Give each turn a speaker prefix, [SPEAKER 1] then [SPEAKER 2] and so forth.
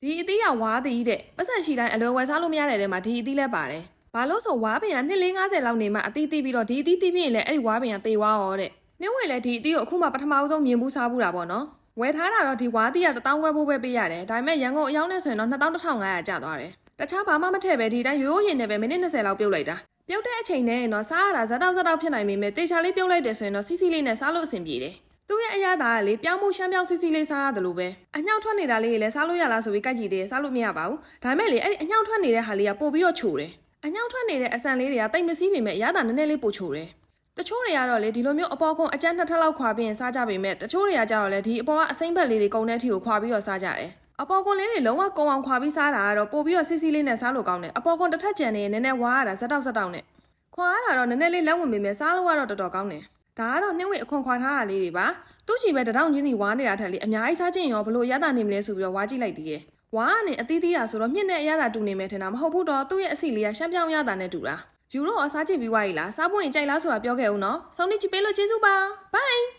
[SPEAKER 1] ဒီအသီးကဝါးသီးတဲ့ပတ်စံရှိတိုင်းအလွယ်ဝယ်စားလို့မရတဲ့တဲမှာဒီအသီးလဲပါတယ်ဘာလို့ဆိုဝါးပင်က250လောက်နေမှအသီးသီးပြီးတော့ဒီအသီးသီးပြီးရင်လည်းအဲ့ဒီဝါးပင်ကသေသွားရောတဲ့နှင်းဝင်လည်းဒီအသီးကိုအခုမှပထမဦးဆုံးမြင်ဘူးစားဘူးတာပေါ့နော်ဝယ်ထားတာတော့ဒီဝါးသီးက1000ခွဲဖို့ပဲပေးရတယ်ဒါပေမဲ့ရန်ကုန်အရောက်နဲ့ဆိုရင်တော့21,500ကျသွားတယ်တခြားဘာမှမထည့်ပဲဒီတိုင်းရိုးရိုးရင်နဲ့ပဲမိနစ်20လောက်ပြုတ်လိုက်တာပြုတ်တဲ့အချိန်နဲ့ရင်တော့စားရတာဇက်တောက်ဖြစ်နိုင်ပေမဲ့တေချာလေးပြုတ်လိုက်တယ်ဆိုရင်တော့စီစီလေးနဲ့စားလို့အဆင်ပြေတယ်သူ့ရဲ့အရသာကလေပြောင်းမှုရှမ်းပြောင်းစီစီလေးစားရတယ်လို့ပဲအညှောက်ထွက်နေတာလေးလည်းစားလို့ရလားဆိုပြီးကြိုက်ကြည့်သေးတယ်စားလို့မရပါဘူးဒါပေမဲ့လေအဲ့ဒီအညှောက်ထွက်နေတဲ့ဟာလေးကပို့ပြီးတော့ချိုတယ်အညှောက်ထွက်နေတဲ့အဆန်လေးတွေကတိတ်မစည်းပေမဲ့အရသာနည်းနည်းလေးပို့ချိုတယ်တချို့တွေကတော့လေဒီလိုမျိုးအပေါ်ကုန်းအကျန်း2ထပ်လောက်ခွာပြီးရင်စားကြပေမဲ့တချို့တွေကကြတော့လေဒီအပေါ်ကအစိမ့်ဘက်လေးတွေကုန်းတဲ့အထိကိုခွာပြီးတော့စားကြတယ်အပေါ်ကွန်လေးတွေလုံးဝကုံအောင်ခွာပြီးစားတာကတော့ပို့ပြီးတော့စီစီလေးနဲ့စားလို့ကောင်းတယ်အပေါ်ကွန်တစ်ထက်ကျန်နေရင်နည်းနည်းဝါရတာဇက်တောက်နဲ့ခွာရတာတော့နည်းနည်းလေးလက်ဝင်ပေမဲ့စားလို့ကတော့တော်တော်ကောင်းတယ်ဒါကတော့နှင်းဝေအခွန်ခွာထားတာလေးတွေပါသူ့ချီပဲတထောင်ချင်းစီဝါနေတာထက်လေအများကြီးစားခြင်းရောဘလို့ရတာနေမလဲဆိုပြီးတော့ဝါကြည့်လိုက်သေးတယ်ဝါကနေအသီးသီးရဆိုတော့မြင့်နဲ့အရသာတူနေမယ်ထင်တာမဟုတ်ဘူးတော့သူ့ရဲ့အစီလေးကရှမ်းပြောင်းရတာနဲ့တူတာယူတော့အစားကြည့်ပြီးွားရီလားစားဖို့ရင်ကြိုက်လားဆိုတာပြောခဲ့ဦးနော်ဆုံးနေကြည့်ပေးလို့ကျေးဇူးပါ bye